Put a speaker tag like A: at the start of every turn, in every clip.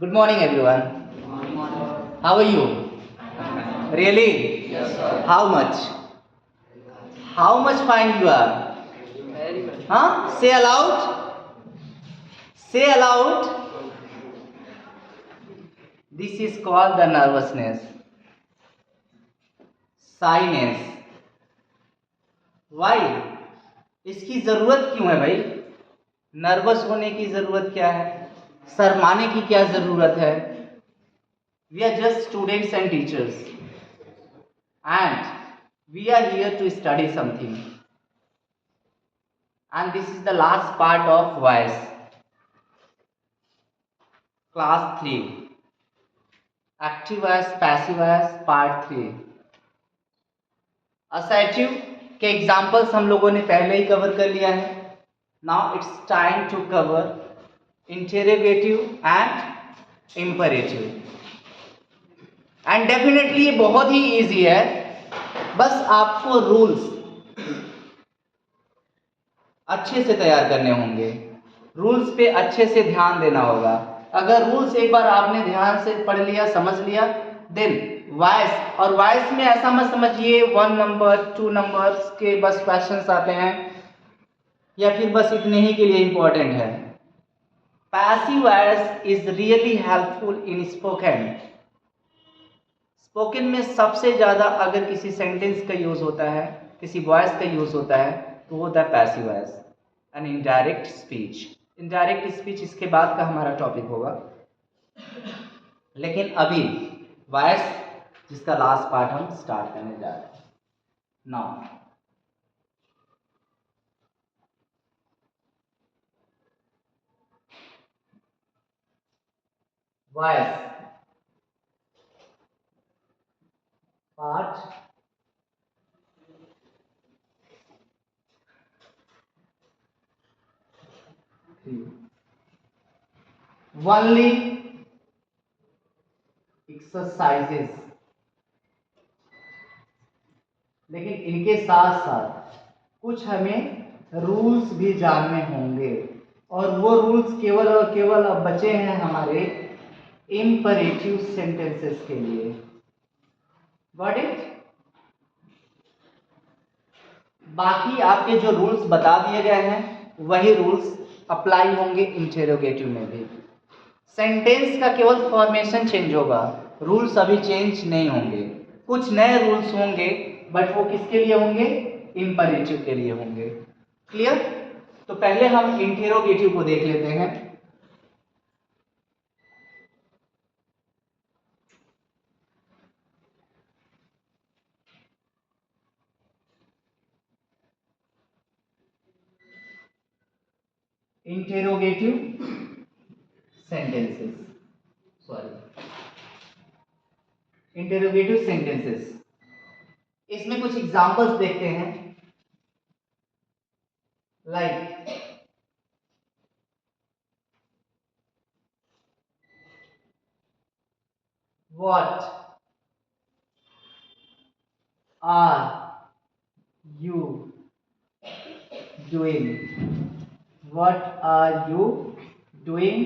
A: Good morning, everyone. How are you? Really?
B: Yes, sir.
A: How much? How much fine you are?
B: Very much.
A: Huh? Say aloud. Say aloud. This is called the nervousness. Shyness. Why? इसकी जरूरत क्यों है भाई? Nervous होने की जरूरत क्या है? शर्माने की क्या जरूरत है? We are just students and teachers, and we are here to study something. And this is the last part of voice, class 3, active voice, passive voice, part 3. Assertive के एग्जाम्पल्स हम लोगों ने पहले ही कवर कर लिया है. Now it's time to cover interrogative and imperative. And definitely ये बहुत ही इजी है, बस आपको रूल्स अच्छे से तैयार करने होंगे, रूल्स पे अच्छे से ध्यान देना होगा. अगर रूल्स एक बार आपने ध्यान से पढ़ लिया, समझ लिया, देन वॉइस, और वॉइस में ऐसा मत समझिए 1 नंबर 2 नंबर्स के बस क्वेश्चंस आते हैं या फिर बस इतने ही के लिए इंपॉर्टेंट है. Passive voice is really helpful in spoken. Spoken में सबसे ज़्यादा अगर किसी सेंटेंस का यूज़ होता है, किसी वॉइस का यूज़ होता है, तो वो होता है passive voice and indirect speech. Indirect speech इसके बाद का हमारा टॉपिक होगा, लेकिन अभी वॉइस जिसका लास्ट पार्ट हम स्टार्ट करने जा रहे हैं. Now voice part only exercises. लेकिन इनके साथ साथ कुछ हमें रूल्स भी जानने होंगे, और वो रूल्स केवल और केवल अब बचे हैं हमारे इंपरेटिव सेंटेंसेस के लिए. Got it? बाकी आपके जो रूल्स बता दिए गए हैं वही रूल्स अप्लाई होंगे इंटेरोगेटिव में भी. सेंटेंस का केवल फॉर्मेशन चेंज होगा, रूल्स अभी चेंज नहीं होंगे. कुछ नए रूल्स होंगे, बट वो किसके लिए होंगे? इंपरेटिव के लिए होंगे. क्लियर? तो पहले हम इंटेरोगेटिव को देख लेते हैं. Interrogative sentences, sorry, interrogative sentences. इसमें कुछ एग्जांपल्स देखते हैं. Like what are you doing? What are you doing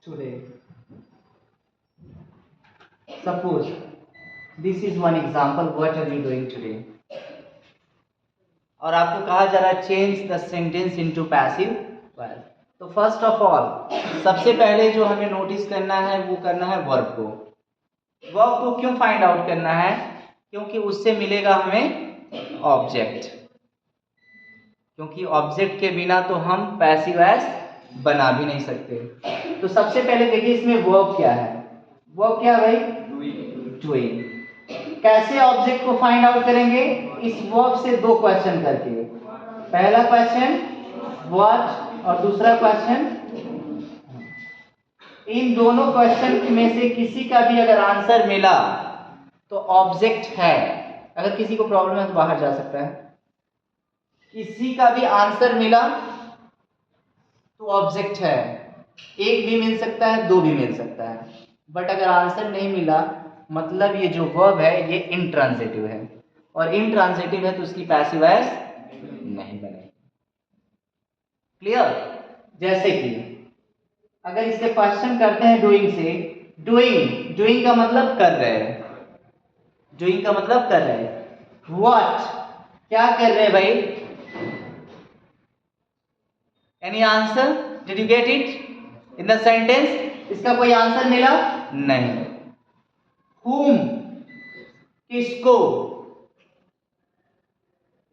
A: today? Suppose this is one example. What are you doing today? और आपको कहा जा रहा है change the sentence into passive voice. तो फर्स्ट ऑफ ऑल सबसे पहले जो हमें नोटिस करना है वो करना है वर्ब को. वर्ब को क्यों फाइंड आउट करना है? क्योंकि उससे मिलेगा हमें ऑब्जेक्ट. क्योंकि ऑब्जेक्ट के बिना तो हम पैसिव वॉइस बना भी नहीं सकते. तो सबसे पहले देखिए इसमें वर्ब क्या है. वर्ब क्या है भाई? डूइंग. कैसे ऑब्जेक्ट को फाइंड आउट करेंगे? इस वर्ब से दो क्वेश्चन करके. पहला क्वेश्चन व्हाट और दूसरा क्वेश्चन. इन दोनों क्वेश्चन में से किसी का भी अगर आंसर मिला तो ऑब्जेक्ट है. अगर किसी को प्रॉब्लम है तो बाहर जा सकता है. किसी का भी आंसर मिला तो ऑब्जेक्ट है. एक भी मिल सकता है, दो भी मिल सकता है. बट अगर आंसर नहीं मिला मतलब ये जो वर्ब है ये इंट्रांजिटिव है, और इंट्रांजिटिव है तो उसकी पैसिव वॉइस नहीं बनेगी. क्लियर? जैसे कि अगर इससे क्वेश्चन करते हैं डूइंग से, डूइंग, डूइंग का मतलब कर रहे हैं, डूइंग का मतलब कर रहे हैं। व्हाट, क्या कर रहे हैं भाई? Any answer? Did you get it in the sentence? इसका कोई आंसर मिला? नहीं। whom, किसको?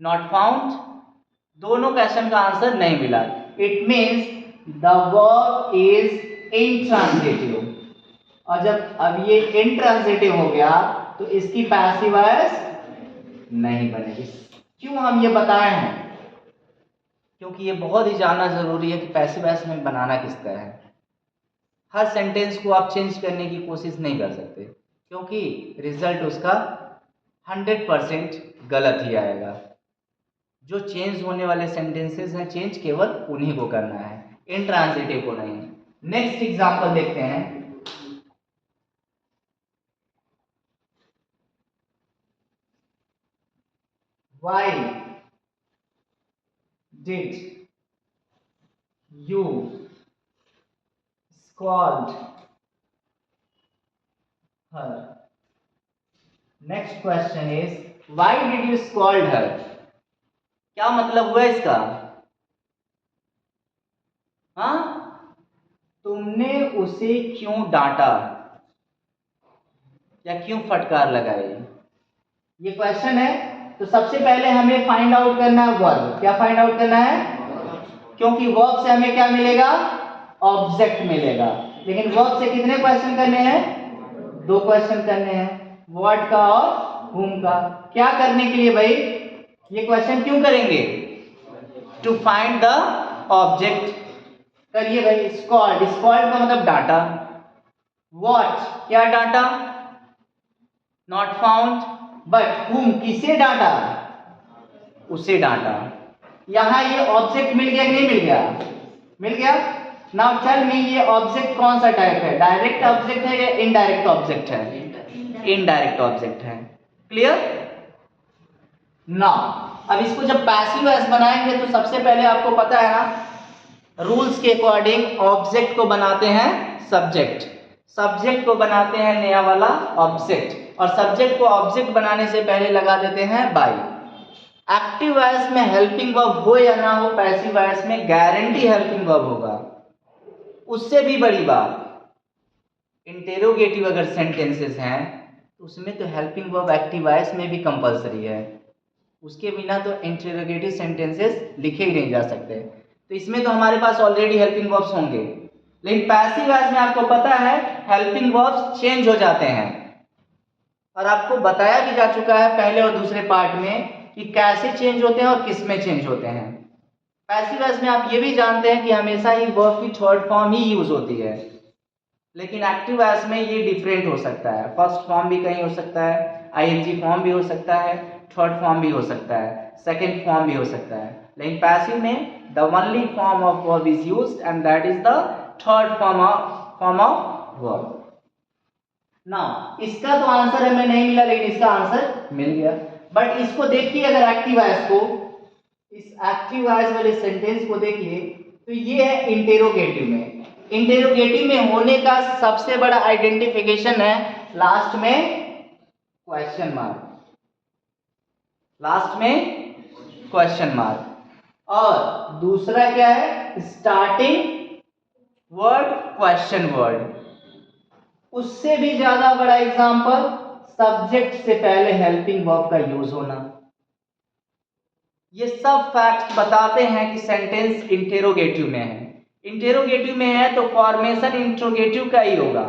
A: नॉट फाउंड, दोनों क्वेश्चन का आंसर नहीं मिला। It means the verb is intransitive, और जब अब ये इंट्रांजिटिव हो गया तो इसकी पैसिव वॉइस नहीं बनेगी। क्यों हम ये बताए हैं? क्योंकि ये बहुत ही जानना जरूरी है कि पैसिव वॉइस में बनाना किसका है। हर सेंटेंस को आप चेंज करने की कोशिश नहीं कर सकते, क्योंकि रिजल्ट उसका 100% गलत ही आएगा। जो चेंज होने वाले सेंटेंसेस हैं, चेंज केवल उन्हीं को करना है, इंट्रांजिटिव को नहीं। नेक्स्ट एग्जांपल देखते हैं। Why did you scold her? Next question is, why did you scold her? क्या मतलब हुआ इसका? हाँ, तुमने उसे क्यों डांटा या क्यों फटकार लगाई? ये क्वेश्चन है। तो सबसे पहले हमें फाइंड आउट करना है वर्ब। क्या फाइंड आउट करना है? क्योंकि वर्ब से हमें क्या मिलेगा? ऑब्जेक्ट मिलेगा। लेकिन वर्ब से कितने क्वेश्चन करने हैं? 2 क्वेश्चन करने हैं, व्हाट का और whom का। क्या करने के लिए भाई? ये क्वेश्चन क्यों करेंगे? To find the object. करिए भाई। स्कॉल्ड, स्कॉल्ड का मतलब डांटा। व्हाट, क्या डांटा? Not found. बट whom, किसे डांटा? उसे डांटा। यहां ये ऑब्जेक्ट मिल गया कि नहीं मिल गया? मिल गया। नाउ टेल मी, ये ऑब्जेक्ट कौन सा टाइप है? डायरेक्ट ऑब्जेक्ट है या इनडायरेक्ट ऑब्जेक्ट है? इनडायरेक्ट ऑब्जेक्ट है। क्लियर? नाउ अब इसको जब पैसिव वॉइस बनाएंगे तो सबसे पहले आपको पता है ना, रूल्स के अकॉर्डिंग ऑब्जेक्ट को बनाते हैं सब्जेक्ट, सब्जेक्ट को बनाते हैं नया वाला ऑब्जेक्ट, और सब्जेक्ट को ऑब्जेक्ट बनाने से पहले लगा देते हैं बाय। एक्टिव वॉइस में हेल्पिंग वर्ब हो या ना हो, पैसिव वॉइस में गारंटी हेल्पिंग वर्ब होगा। उससे भी बड़ी बात, इंटेरोगेटिव अगर सेंटेंसेस हैं तो उसमें तो हेल्पिंग वर्ब एक्टिव वॉइस में भी कंपलसरी है। उसके बिना तो इंटेरोगेटिव सेंटेंसेस लिखे ही नहीं जा सकते। तो इसमें तो हमारे पास ऑलरेडी हेल्पिंग वर्ब्स होंगे, लेकिन पैसिव वॉइस में आपको पता है हेल्पिंग वर्ब्स चेंज हो जाते हैं, और आपको बताया भी जा चुका है पहले और दूसरे पार्ट में कि कैसे चेंज होते हैं और किस में चेंज होते हैं। पैसिव वॉइस में आप ये भी जानते हैं कि हमेशा ही वर्ब की थर्ड फॉर्म ही यूज होती है, लेकिन एक्टिव वॉइस में ये डिफरेंट हो सकता है। फर्स्ट फॉर्म भी कहीं हो सकता है, आईएनजी फॉर्म भी हो सकता है, थर्ड फॉर्म भी हो सकता है, सेकंड फॉर्म भी हो सकता है, लेकिन पैसिव में the only form of verb is used and that is the third form of verb. Now इसका तो आंसर हमें नहीं मिला, लेकिन इसका आंसर मिल गया। बट इसको देखिए, अगर एक्टिव वॉइस को, इस एक्टिव वॉइस वाले सेंटेंस को देखिए तो ये है इंटेरोगेटिव में। इंटेरोगेटिव में होने का सबसे बड़ा आइडेंटिफिकेशन है लास्ट में क्वेश्चन मार्क, लास्ट में क्वेश्चन मार्क, और दूसरा क्या है? Starting word question word. उससे भी ज्यादा बड़ा एग्जांपल, सब्जेक्ट से पहले हेल्पिंग वर्ब का यूज होना। ये सब फैक्ट्स बताते हैं कि सेंटेंस इंटेरोगेटिव में है। इंटेरोगेटिव में है तो फॉर्मेशन इंट्रोगेटिव का ही होगा।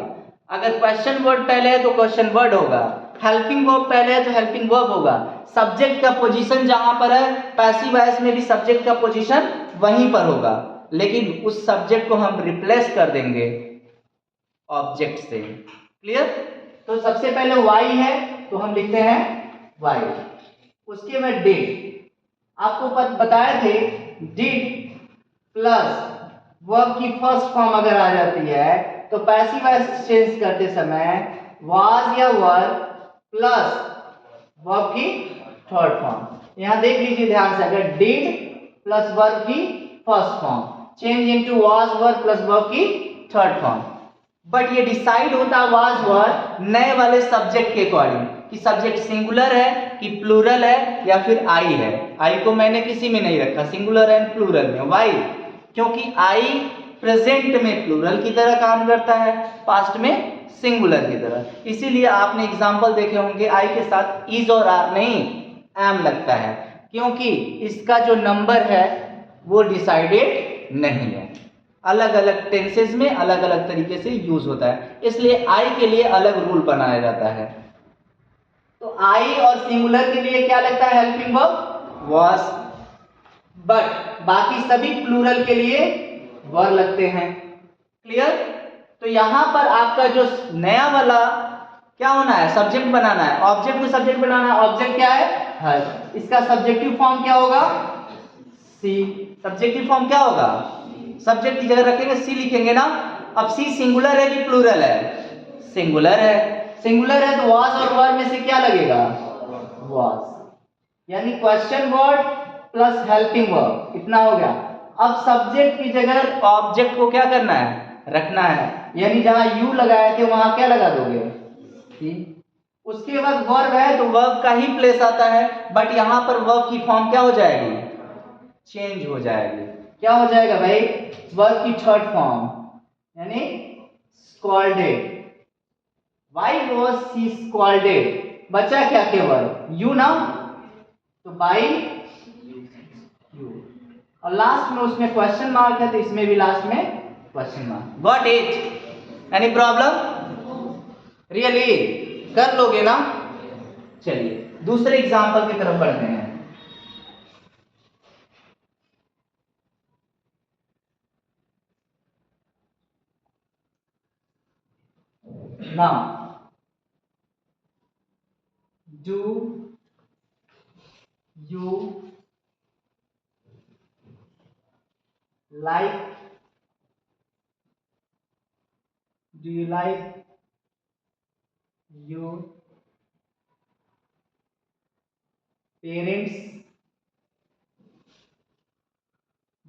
A: अगर क्वेश्चन वर्ड पहले है तो क्वेश्चन वर्ड होगा, हेल्पिंग वर्ब पहले है तो हेल्पिंग वर्ब होगा। सब्जेक्ट का पोजीशन जहां पर है, पैसिव वॉइस में भी सब्जेक्ट का पोजीशन वहीं पर होगा, लेकिन उस सब्जेक्ट को हम रिप्लेस कर देंगे ऑब्जेक्ट से। क्लियर? तो सबसे पहले वाई है तो हम लिखते हैं वाई, उसके बाद डिड। आपको बताए थे डिड प्लस वर्ब की फर्स्ट फॉर्म अगर आ जाती है तो पैसिव वॉइस चेंज करते समय वाज या वर प्लस वर्ब की थर्ड फॉर्म। यहां देख लीजिए ध्यान से, अगर डिड प्लस वर्ब की first form change into was were plus verb की थर्ड फॉर्म। बट ये डिसाइड होता वाज वर नए वाले सब्जेक्ट के अकॉर्डिंग कि सब्जेक्ट सिंगुलर है कि प्लूरल है या फिर आई है। आई को मैंने किसी में नहीं रखा, सिंगुलर एंड प्लूरल में। वाई? क्योंकि आई प्रेजेंट में प्लूरल की तरह काम करता है, पास्ट में सिंगुलर की तरह। इसीलिए आपने एग्जाम्पल देखे होंगे आई के साथ इज और आर नहीं एम लगता है, क्योंकि इसका जो नंबर है वो डिसाइडेड नहीं है। अलग अलग टेंसेस में अलग अलग तरीके से यूज होता है, इसलिए आई के लिए अलग रूल बनाया जाता है। तो आई और सिंगुलर के लिए क्या लगता है? Helping verb was. बट बाकी सभी प्लूरल के लिए वर लगते हैं। क्लियर? तो यहां पर आपका जो नया वाला क्या होना है? सब्जेक्ट बनाना है, ऑब्जेक्ट को सब्जेक्ट बनाना है। ऑब्जेक्ट क्या है? हैज। इसका सब्जेक्टिव फॉर्म क्या होगा? सी। सब्जेक्टिव फॉर्म क्या होगा? सब्जेक्ट की जगह रखेंगे सी लिखेंगे ना। अब सी सिंगुलर है कि प्लूरल है? सिंगुलर है। सिंगुलर है तो वाज और वर में से क्या लगेगा? वाज। यानी question word plus helping verb, कितना हो गया? अब सब्जेक्ट की जगह ऑब्जेक्ट को क्या करना है? रखना है। यानी जहां यू लगाए थे वहां क्या लगा दोगे? सी। उसके बाद वर्ब है तो वर्ब का ही प्लेस आता है, बट यहां पर वर्ब की फॉर्म क्या हो जाएगी? चेंज हो जाएगी। क्या हो जाएगा भाई? वर्ब की थर्ड फॉर्म, यानी scolded. Why was she scalded? बचा क्या केवल? यू ना, तो बाई यू। और लास्ट में उसमें क्वेश्चन मार्क है तो इसमें भी लास्ट में question mark. Got it? Any problem? Really कर लोगे ना? चलिए दूसरे एग्जाम्पल की तरफ बढ़ते हैं। Now, do you like your parents?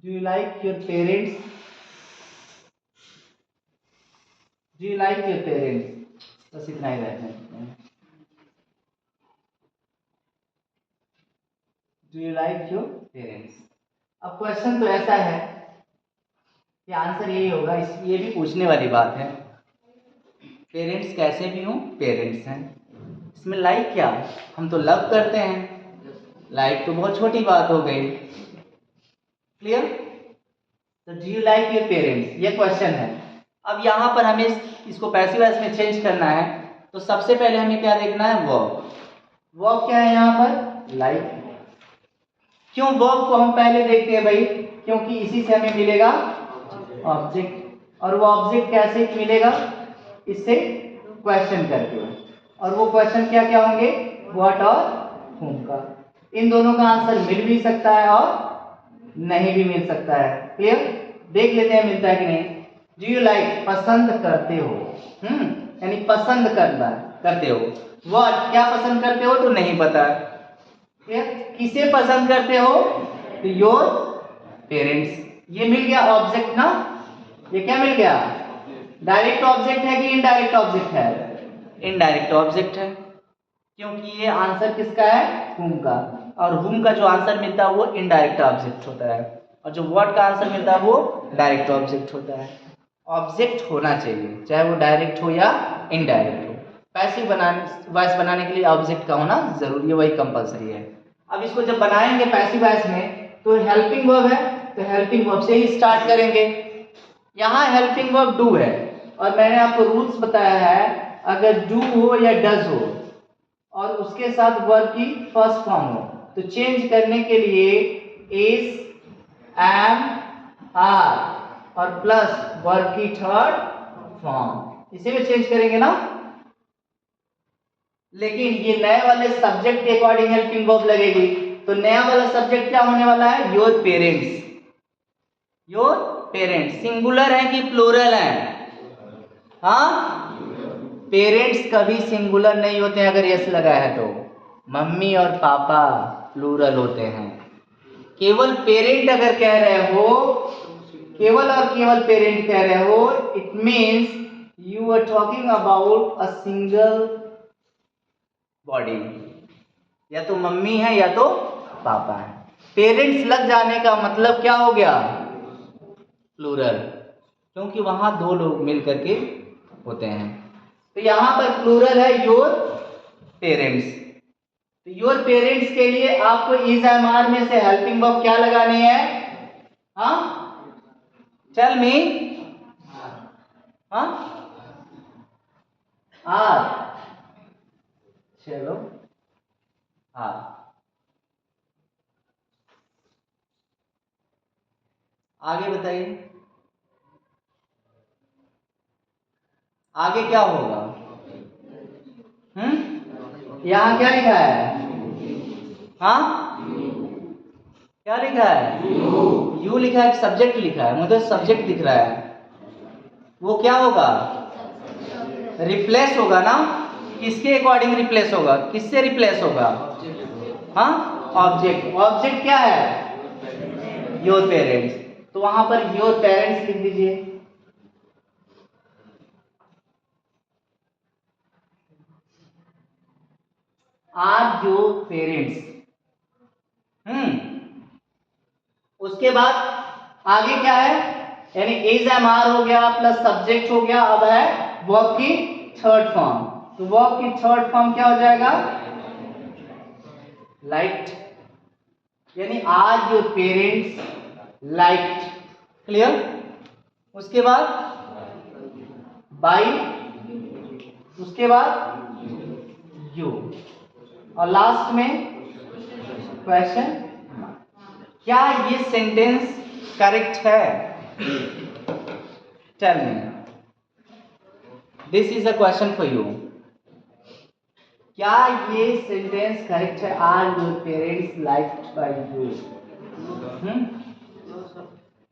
A: Do you like your parents? Do you like your parents? बस इतना ही रहना है। Do you like your parents? अब क्वेश्चन तो ऐसा है कि आंसर यही होगा। ये भी पूछने वाली बात है, पेरेंट्स कैसे भी हों पेरेंट्स हैं। इसमें लाइक क्या? हम तो लव करते हैं, लाइक तो बहुत छोटी बात हो गई। क्लियर? तो do you like your parents, ये क्वेश्चन है। अब यहाँ पर हमें इसको पैसिव वॉइस में चेंज करना है, तो सबसे पहले हमें क्या देखना है? वर्ब। वर्ब क्या है यहाँ पर? लाइक। क्यों वर्ब को हम पहले देखते हैं भाई? क्योंकि इसी से हमें मिलेगा ऑब्जेक्ट, और वो ऑब्जेक्ट कैसे मिलेगा? इससे क्वेश्चन करके। और वो क्वेश्चन क्या क्या होंगे? व्हाट और whom का। इन दोनों का आंसर मिल भी सकता है और नहीं भी मिल सकता है। क्लियर? देख लेते हैं मिलता है कि नहीं। डू यू लाइक, पसंद करते हो, यानी पसंद करना करते हो। व्हाट, क्या पसंद करते हो? तो नहीं पता। किसे पसंद करते हो? तो योर पेरेंट्स। ये मिल गया ऑब्जेक्ट ना। ये क्या मिल गया? डायरेक्ट ऑब्जेक्ट है कि इनडायरेक्ट ऑब्जेक्ट है? इनडायरेक्ट ऑब्जेक्ट है, क्योंकि ये आंसर किसका है? whom का। और whom का जो आंसर मिलता है वो इनडायरेक्ट ऑब्जेक्ट होता है, और जो what का आंसर मिलता है वो डायरेक्ट ऑब्जेक्ट होता है। ऑब्जेक्ट होना चाहिए, चाहे वो डायरेक्ट हो या इनडायरेक्ट हो। पैसिव वॉइस बनाने के लिए ऑब्जेक्ट का होना जरूरी है, वही कंपलसरी है। अब इसको जब बनाएंगे पैसिव वॉइस में, तो हेल्पिंग वर्ब है तो हेल्पिंग वर्ब से ही स्टार्ट करेंगे। यहाँ हेल्पिंग वर्ब डू है, और मैंने आपको रूल्स बताया है, अगर डू हो या डज हो और उसके साथ वर्ब की फर्स्ट फॉर्म हो, तो चेंज करने के लिए इज, एम, आर और प्लस वर्ब की थर्ड फॉर्म, इसी में चेंज करेंगे ना। लेकिन ये नए वाले सब्जेक्ट के अकॉर्डिंग हेल्पिंग वर्ब लगेगी, तो नया वाला सब्जेक्ट क्या होने वाला है? Your parents. Your parents singular है कि प्लूरल है? हाँ, पेरेंट्स कभी सिंगुलर नहीं होते हैं अगर यस लगा है तो। मम्मी और पापा प्लूरल होते हैं। केवल पेरेंट अगर कह रहे हो केवल और केवल पेरेंट कह रहे हो, it means you are talking about a single body, या तो मम्मी है या तो पापा है। पेरेंट्स लग जाने का मतलब क्या हो गया, प्लूरल, क्योंकि वहां दो लोग मिल करके होते हैं। तो यहां पर प्लूरल है योर पेरेंट्स। तो योर पेरेंट्स के लिए आपको इज एम आर में से हेल्पिंग वर्ब क्या लगानी है, हाँ टेल मी, हाँ आर, चलो आर। आगे बताइए, आगे क्या होगा, यहां क्या लिखा है, हाँ क्या लिखा है, यू लिखा है, सब्जेक्ट लिखा है, मुझे सब्जेक्ट दिख रहा है, वो क्या होगा, रिप्लेस होगा ना। किसके अकॉर्डिंग रिप्लेस होगा, किससे रिप्लेस होगा, हाँ ऑब्जेक्ट। ऑब्जेक्ट क्या है, योर पेरेंट्स, तो वहां पर योर पेरेंट्स लिख दीजिए। आर योर पेरेंट्स, उसके बाद आगे क्या है, यानी इज एम आर हो गया प्लस सब्जेक्ट हो गया। अब है वर्ब की थर्ड फॉर्म, तो वर्ब की थर्ड फॉर्म क्या हो जाएगा, लाइक्ड, यानी आज योर पेरेंट्स लाइक्ड, क्लियर। उसके बाद बाय, उसके बाद यू, और लास्ट में क्वेश्चन। क्या ये सेंटेंस करेक्ट है, tell me, this is a question for you. क्या ये सेंटेंस करेक्ट है, are your parents liked by you.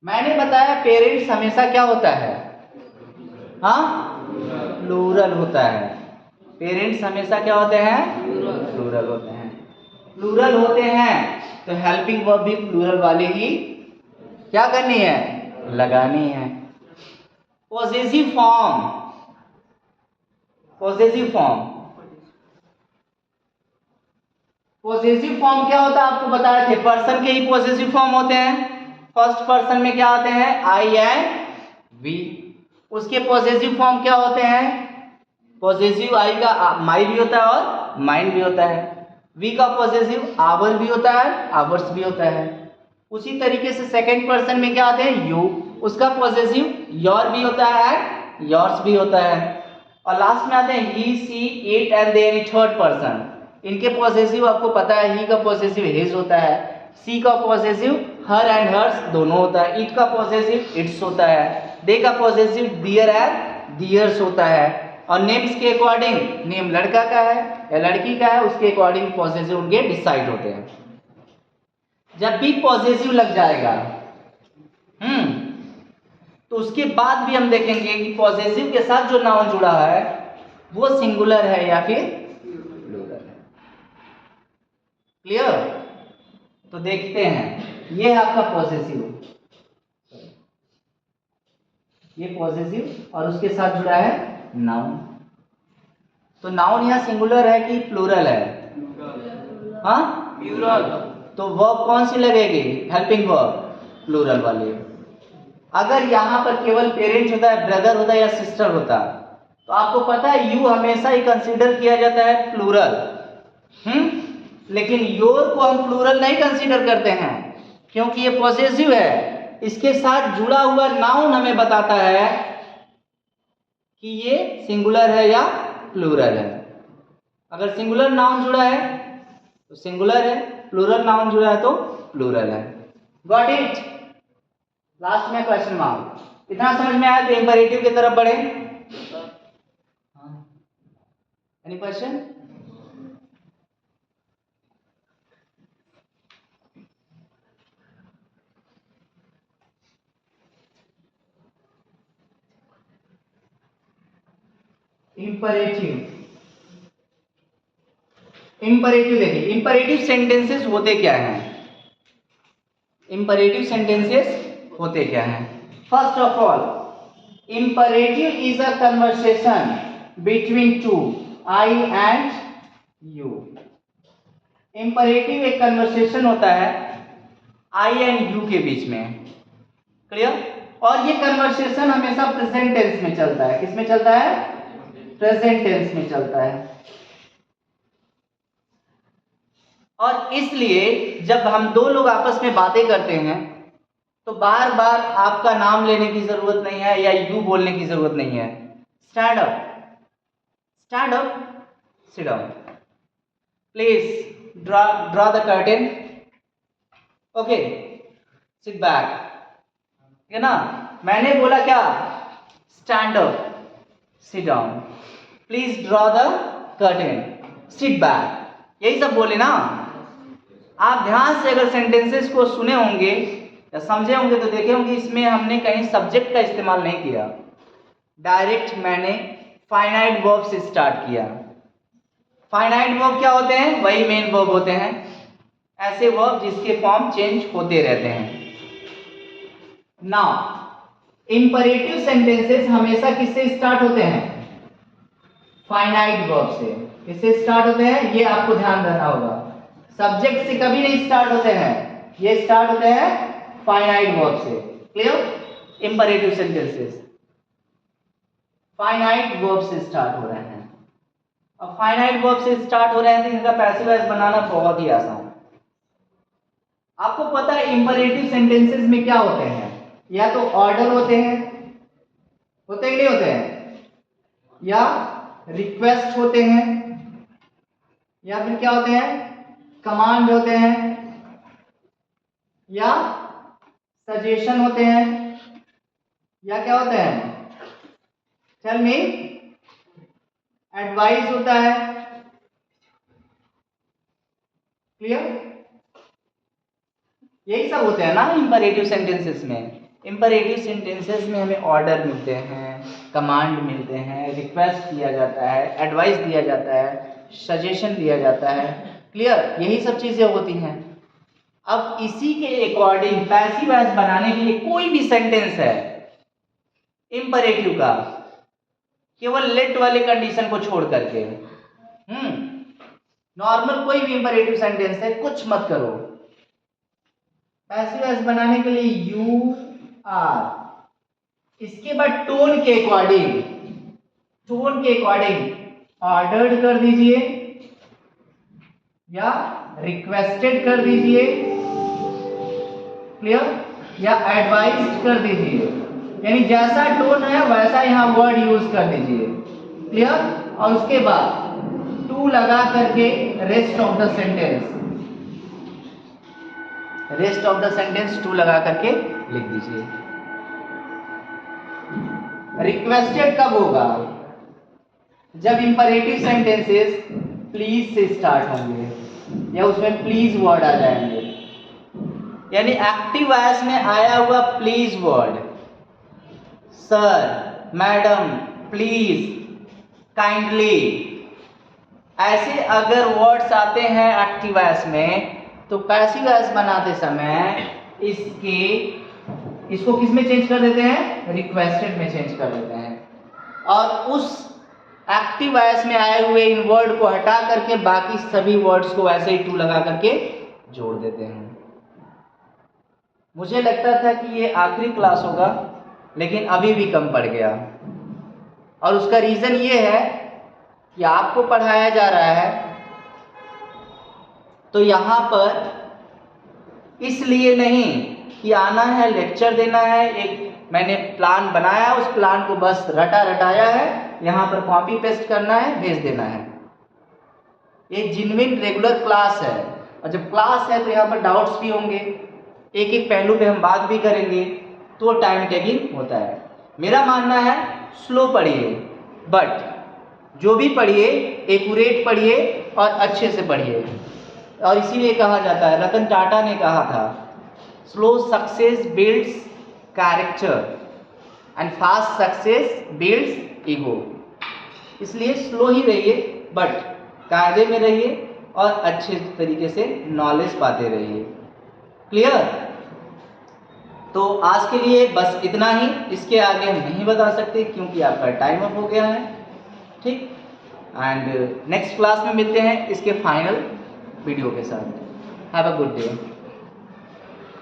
A: मैंने बताया पेरेंट्स हमेशा क्या होता है, हाँ प्लूरल होता है। पेरेंट्स हमेशा क्या होते हैं, प्लूरल होते हैं। प्लूरल होते हैं तो हेल्पिंग वर्ब भी प्लूरल वाले ही क्या करनी है, लगानी है। Possessive form, possessive form, possessive form क्या होता है आपको बताए थे, पर्सन के ही पॉसेसिव फॉर्म होते हैं। फर्स्ट पर्सन में क्या आते हैं, आई एंड वी। उसके पॉसेसिव फॉर्म क्या होते हैं, पॉसेसिव आई का माई भी होता है और माइंड भी होता है। वी का पॉसेसिव आवर भी होता है, आवर्स भी होता है। उसी तरीके से सेकंड पर्सन में क्या आते हैं, यू, उसका पॉसेसिव योर भी होता है एंड योर्स भी होता है। और लास्ट में आते हैं ही, सी, इट एंड दे, यानी थर्ड पर्सन। इनके पॉसेसिव आपको पता है, ही का पॉसेसिव हिज होता है, सी का पॉसेसिव हर एंड हर्स दोनों होता है, इट का पॉसेसिव इट्स होता है, दे का पॉसेसिव दियर एंड दियर्स होता है। और नेम्स के अकॉर्डिंग, नेम लड़का का है या लड़की का है, उसके अकॉर्डिंग पॉसेसिव उनके डिसाइड होते हैं। जब भी पॉसेसिव लग जाएगा तो उसके बाद भी हम देखेंगे कि पॉसेसिव के साथ जो नाउन जुड़ा है वो सिंगुलर है या फिर प्लूरल है। क्लियर, तो देखते हैं, ये है आपका पॉसेसिव, ये पॉसेसिव और उसके साथ जुड़ा है नाउन। तो नाउन यहाँ सिंगुलर है कि प्लूरल है, हाँ प्लूरल। तो वर्ब कौन सी लगेगी, हेल्पिंग वर्ब प्लूरल वाली। अगर यहाँ पर केवल पेरेंट्स होता है, ब्रदर होता है या सिस्टर होता, तो आपको पता है यू हमेशा ही कंसीडर किया जाता है प्लूरल, लेकिन योर को हम प्लूरल नहीं कंसीडर करते हैं क्योंकि ये पॉसेसिव है। इसके साथ जुड़ा हुआ नाउन हमें बताता है कि ये सिंगुलर है या प्लूरल है। अगर सिंगुलर नाउन जुड़ा है तो सिंगुलर है, प्लूरल नाउन जुड़ा है तो प्लूरल है। गॉट इट, लास्ट में क्वेश्चन मार्क। इतना समझ में आया तो इंपरेटिव की तरफ बढ़े। एनी क्वेश्चन, इंपरेटिव, इंपरेटिव देखिए, इंपरेटिव सेंटेंसेस होते क्या हैं, इंपरेटिव सेंटेंसेस होते क्या हैं। First of all, imperative is a conversation between two, I and you. imperative एक कन्वर्सेशन होता है I and you के बीच में, क्लियर? और ये कन्वर्सेशन हमेशा प्रेजेंट टेंस में चलता है। किस में चलता है? प्रेजेंट टेंस में चलता है। और इसलिए जब हम दो लोग आपस में बातें करते हैं तो बार बार आपका नाम लेने की जरूरत नहीं है या यू बोलने की जरूरत नहीं है। Stand up, stand up, sit down, please draw the curtain, okay, sit back, है ना? मैंने बोला क्या? Stand up, sit down, please draw the curtain, sit back, यही सब बोले ना। आप ध्यान से अगर सेंटेंसेस को सुने होंगे या समझे होंगे तो देखे होंगे इसमें हमने कहीं सब्जेक्ट का इस्तेमाल नहीं किया, डायरेक्ट मैंने फाइनाइट वर्ब से स्टार्ट किया। फाइनाइट वर्ब क्या होते हैं? वही मेन वर्ब होते हैं, ऐसे वर्ब जिसके फॉर्म चेंज होते रहते हैं। नाउ इंपरेटिव सेंटेंसेस हमेशा किससे स्टार्ट होते हैं? फाइनाइट वर्ब से। किससे स्टार्ट होते हैं? ये आपको ध्यान रखना होगा। सब्जेक्ट से कभी नहीं स्टार्ट होते हैं, ये स्टार्ट होते हैं फाइनाइट वर्ब से। Clear? Imperative sentences finite verb से स्टार्ट हो रहे हैं। अब फाइनाइट वर्ब से स्टार्ट हो रहे हैं तो इनका पैसिव वॉइस बनाना बहुत ही आसान है। आपको पता है इंपरेटिव सेंटेंसेस में क्या होते हैं? या तो ऑर्डर होते हैं कि नहीं होते हैं, या रिक्वेस्ट होते हैं, या फिर क्या होते हैं? कमांड होते हैं, या सजेशन होते हैं, या क्या होते हैं? Tell me. एडवाइस होता है। क्लियर? यही सब होते हैं ना इंपरेटिव सेंटेंसेस में। इंपरेटिव सेंटेंसेस में हमें ऑर्डर मिलते हैं, कमांड मिलते हैं, रिक्वेस्ट किया जाता है, एडवाइस दिया जाता है, सजेशन दिया जाता है। क्लियर? यही सब चीजें होती हैं। अब इसी के अकॉर्डिंग पैसिव वॉइस बनाने के लिए कोई भी सेंटेंस है इंपरेटिव का, केवल लेट वाले कंडीशन को छोड़ करके, नॉर्मल कोई भी इंपरेटिव सेंटेंस है, कुछ मत करो। पैसिव वॉइस बनाने के लिए यू आर, इसके बाद टोन के अकॉर्डिंग ऑर्डर्ड कर दीजिए या रिक्वेस्टेड कर दीजिए, क्लियर, या एडवाइज्ड कर दीजिए। यानी जैसा टोन है वैसा यहां वर्ड यूज कर दीजिए। क्लियर? और उसके बाद टू लगा करके rest of the sentence to लगा करके लिख दीजिए। रिक्वेस्टेड कब होगा? जब इंपरेटिव सेंटेंसेस प्लीज से स्टार्ट होंगे या उसमें प्लीज वर्ड आ जाएंगे। यानी एक्टिव वॉइस में आया हुआ please word, sir, madam, please, kindly, ऐसे अगर वर्ड्स आते हैं एक्टिव वॉइस में तो पैसिव वॉइस बनाते समय इसको किस में चेंज कर देते हैं? रिक्वेस्टेड में चेंज कर देते हैं। और उस एक्टिव वॉइस में आए हुए इन वर्ड को हटा करके बाकी सभी वर्ड्स को वैसे ही टू लगा करके जोड़ देते हैं। मुझे लगता था कि ये आखिरी क्लास होगा, लेकिन अभी भी कम पड़ गया। और उसका रीजन ये है कि आपको पढ़ाया जा रहा है तो यहाँ पर इसलिए नहीं कि आना है, लेक्चर देना है, एक मैंने प्लान बनाया, उस प्लान को बस रटाया है, यहाँ पर कॉपी पेस्ट करना है, भेज देना है। ये जेन्युइन रेगुलर क्लास है। और जब क्लास है तो यहाँ पर डाउट्स भी होंगे, एक एक पहलू पे हम बात भी करेंगे, तो टाइम टेकिंग होता है। मेरा मानना है स्लो पढ़िए, बट जो भी पढ़िए एक्यूरेट पढ़िए और अच्छे से पढ़िए। और इसीलिए कहा जाता है, रतन टाटा ने कहा था, slow success builds character and fast success builds ego. इसलिए स्लो ही रहिए बट कायदे में रहिए और अच्छे तरीके से नॉलेज पाते रहिए। क्लियर? तो आज के लिए बस इतना ही, इसके आगे हम नहीं बता सकते क्योंकि आपका टाइम अप हो गया है। ठीक, एंड नेक्स्ट क्लास में मिलते हैं इसके फाइनल वीडियो के साथ। Have a good day.